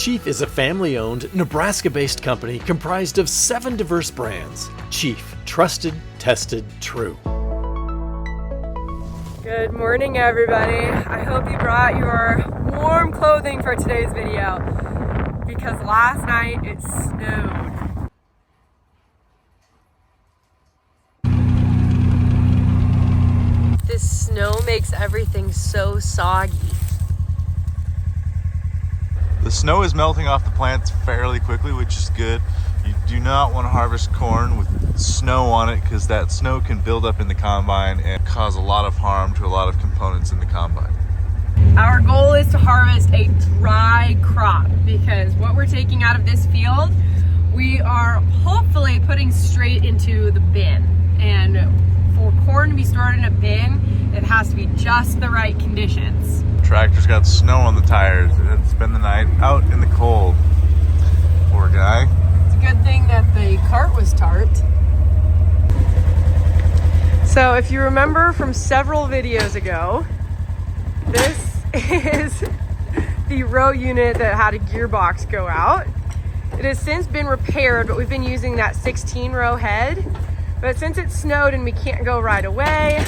Chief is a family-owned, Nebraska-based company comprised of 7 diverse brands. Chief, trusted, tested, true. Good morning, everybody. I hope you brought your warm clothing for today's video because last night it snowed. This snow makes everything so soggy. The snow is melting off the plants fairly quickly, which is good. You do not want to harvest corn with snow on it because that snow can build up in the combine and cause a lot of harm to a lot of components in the combine. Our goal is to harvest a dry crop because what we're taking out of this field, we are hopefully putting straight into the bin. And for corn to be stored in a bin, it has to be just the right conditions. Tractor's got snow on the tires. It had to spend the night out in the cold. Poor guy. It's a good thing that the cart was tarped. So if you remember from several videos ago, this is the row unit that had a gearbox go out. It has since been repaired, but we've been using that 16 row head. But since it snowed and we can't go right away,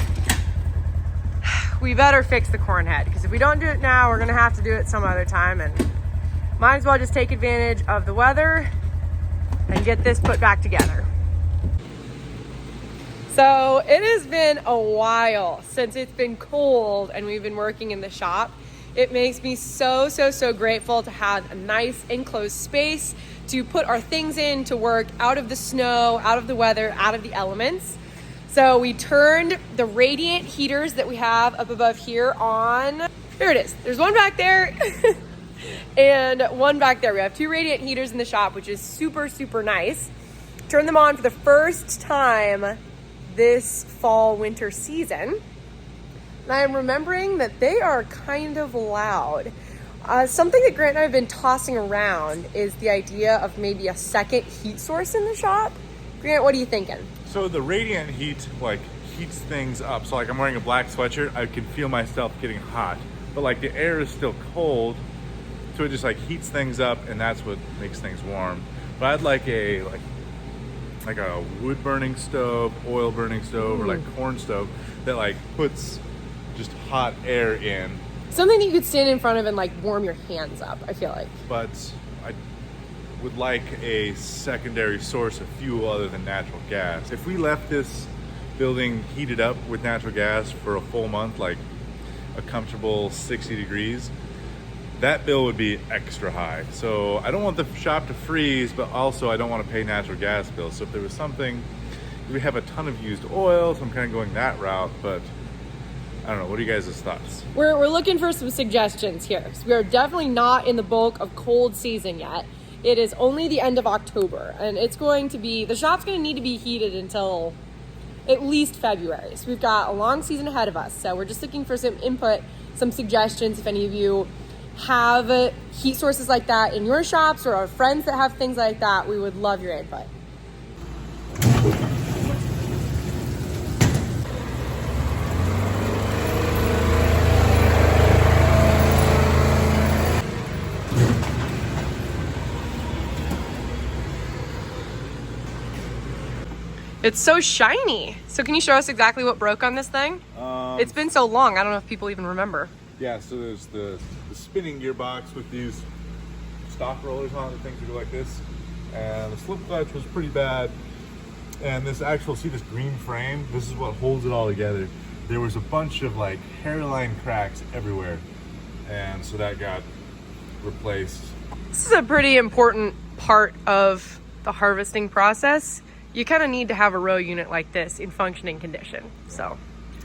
we better fix the corn head, because if we don't do it now, we're gonna have to do it some other time, and might as well just take advantage of the weather and get this put back together. So it has been a while since it's been cold and we've been working in the shop. It makes me so grateful to have a nice enclosed space to put our things in to work out of the snow, out of the weather, out of the elements. So we turned the radiant heaters that we have up above here on. There it is. There's one back there and one back there. We have 2 radiant heaters in the shop, which is super nice. Turn them on for the first time this fall winter season. And I'm remembering that they are kind of loud. Something that Grant and I have been tossing around is the idea of maybe a second heat source in the shop. Grant, what are you thinking? So the radiant heat heats things up. So like I'm wearing a black sweatshirt, I can feel myself getting hot. But like the air is still cold, so it just like heats things up, and that's what makes things warm. But I'd like a wood burning stove, oil burning stove, or like corn stove that like puts just hot air in. Something that you could stand in front of and like warm your hands up, I feel like. But I would like a secondary source of fuel other than natural gas. If we left this building heated up with natural gas for a full month, like a comfortable 60 degrees, that bill would be extra high. So I don't want the shop to freeze, but also I don't want to pay natural gas bills. So if there was something, we have a ton of used oil, so I'm kind of going that route, but I don't know. What are you guys' thoughts? We're looking for some suggestions here. So we are definitely not in the bulk of cold season yet. It is only the end of October, and it's going to be, the shop's going to need to be heated until at least February. So we've got a long season ahead of us. So we're just looking for some input, some suggestions. If any of you have heat sources like that in your shops or are friends that have things like that, we would love your input. It's so shiny. So can you show us exactly what broke on this thing? It's been so long, I don't know if people even remember. Yeah, so there's the spinning gearbox with these stock rollers on it, things that go like this. And the slip clutch was pretty bad. And this actual, see this green frame? This is what holds it all together. There was a bunch of like hairline cracks everywhere. And so that got replaced. This is a pretty important part of the harvesting process. You kind of need to have a row unit like this in functioning condition, so.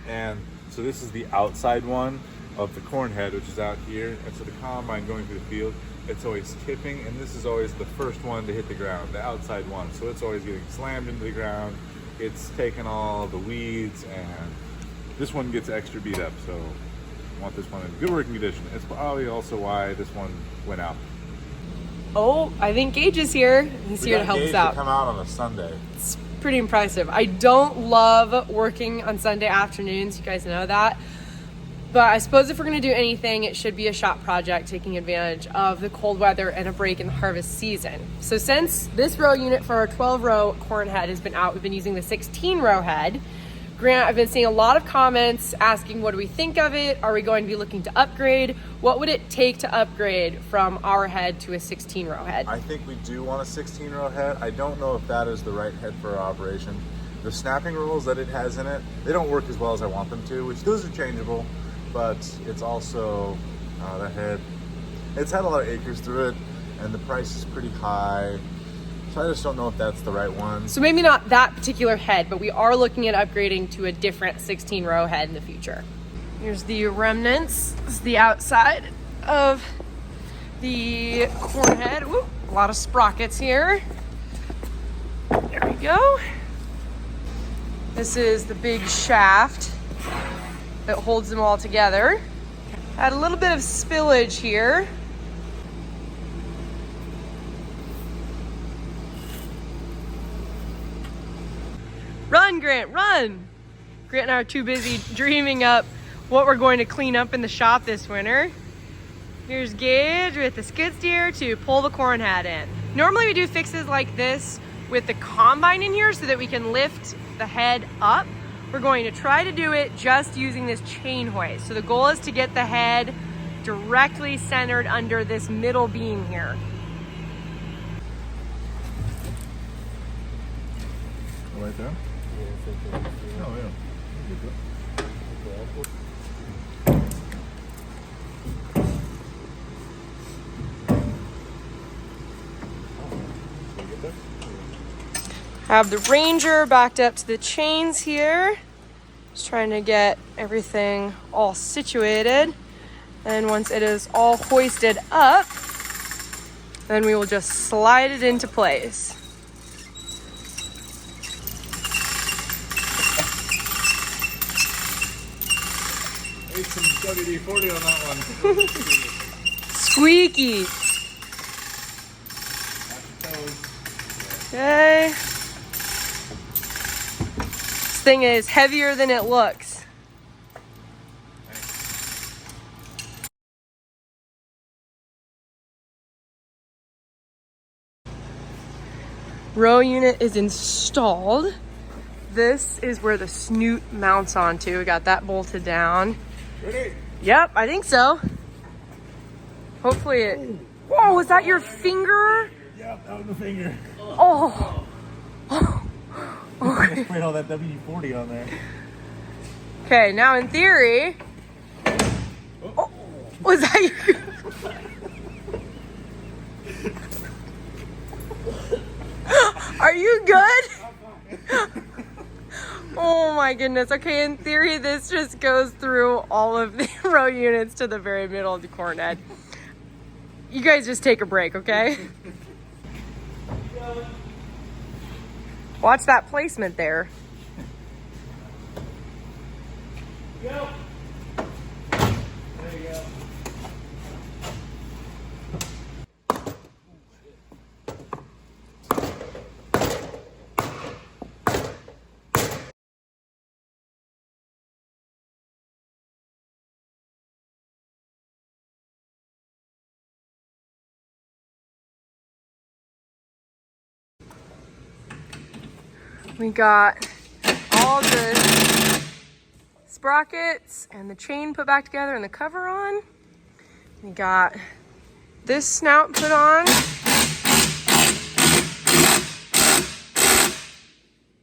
And so this is the outside one of the corn head, which is out here. And so the combine going through the field, it's always tipping, and this is always the first one to hit the ground, the outside one. So it's always getting slammed into the ground. It's taken all the weeds, and this one gets extra beat up. So I want this one in good working condition. It's probably also why this one went out. Oh, I think Gage is here. He's here to help us out. To come out on a Sunday. It's pretty impressive. I don't love working on Sunday afternoons. You guys know that. But I suppose if we're gonna do anything, it should be a shop project taking advantage of the cold weather and a break in the harvest season. So since this row unit for our 12 row corn head has been out, we've been using the 16 row head. Grant, I've been seeing a lot of comments asking what do we think of it? Are we going to be looking to upgrade? What would it take to upgrade from our head to a 16 row head? I think we do want a 16 row head. I don't know if that is the right head for our operation. The snapping rolls that it has in it, they don't work as well as I want them to, which those are changeable, but it's also the head. It's had a lot of acres through it, and the price is pretty high. So I just don't know if that's the right one. So maybe not that particular head, but we are looking at upgrading to a different 16 row head in the future. Here's the remnants. This is the outside of the corn head. Woo, a lot of sprockets here. There we go. This is the big shaft that holds them all together. Had a little bit of spillage here. Run, Grant, run! Grant and I are too busy dreaming up what we're going to clean up in the shop this winter. Here's Gage with the skid steer to pull the corn head in. Normally we do fixes like this with the combine in here so that we can lift the head up. We're going to try to do it just using this chain hoist. So the goal is to get the head directly centered under this middle beam here. Right there? Oh, yeah. Have the Ranger backed up to the chains here. Just trying to get everything all situated. And once it is all hoisted up, then we will just slide it into place. Ate some WD-40 on that one. Squeaky. Okay. This thing is heavier than it looks. Row unit is installed. This is where the snoot mounts onto. We got that bolted down. Ready? Yep, I think so. Hopefully it... Whoa, was that your finger? Yep, that was the finger. Oh. I sprayed all that WD-40 on there. Okay, now in theory... Oh, was that your... Are you good? Oh my goodness. Okay, in theory, this just goes through all of the row units to the very middle of the corn head. You guys just take a break, okay? Watch that placement there. Go. There you go. We got all the sprockets and the chain put back together and the cover on. We got this snout put on.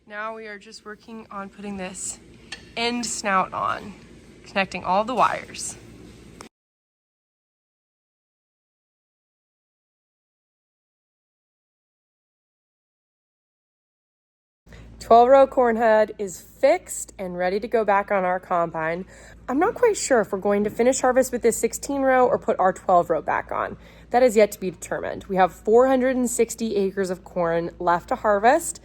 Now we are just working on putting this end snout on, connecting all the wires. 12-row corn head is fixed and ready to go back on our combine. I'm not quite sure if we're going to finish harvest with this 16-row or put our 12-row back on. That is yet to be determined. We have 460 acres of corn left to harvest,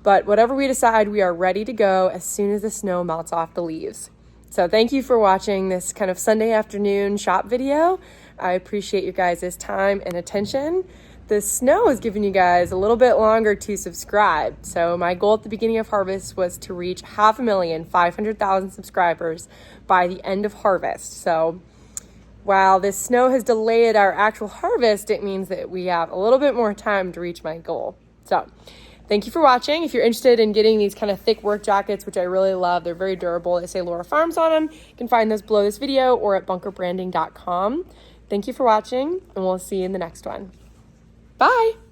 but whatever we decide, we are ready to go as soon as the snow melts off the leaves. So thank you for watching this kind of Sunday afternoon shop video. I appreciate your guys' time and attention. the snow has given you guys a little bit longer to subscribe. So my goal at the beginning of harvest was to reach 500,000 subscribers by the end of harvest. So while this snow has delayed our actual harvest, it means that we have a little bit more time to reach my goal. So thank you for watching. If you're interested in getting these kind of thick work jackets, which I really love, they're very durable. They say Aurora Farms on them. You can find those below this video or at bunkerbranding.com. Thank you for watching, and we'll see you in the next one. Bye.